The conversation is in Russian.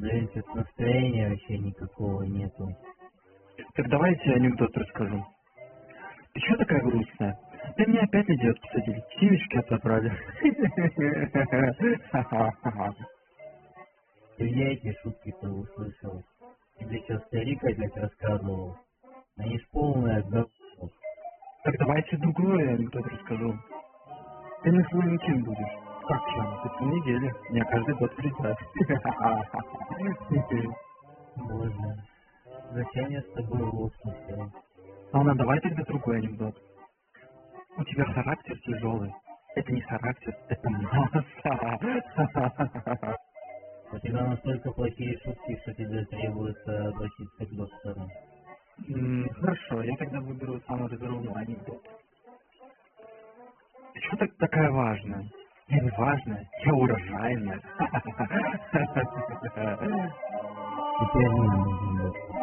Блин, что-то настроения вообще никакого нету. Так давай я тебе анекдот расскажу. Ты что такая грустная? Да меня опять идиот посадили. Семечки отобрали. Ты я эти шутки-то услышал. Тебе что, старик опять рассказывал? Они ж полная говно. Так давайте другой анекдот расскажу. Ты на Хэллоуин будешь? Как чем? Ты по неделе. Меня каждый год придет. Боже, зачем я с тобой лопнулся? Ладно, давай тогда другой анекдот. У тебя характер тяжелый. Это не характер, это масса. У тебя настолько плохие шутки, что тебе требуется обратиться к доктору. Хорошо, я тогда выберу саморазрывной анекдот. Ты что так такая важная? Я не важная, я урожайная. Теперь не нужен доктор.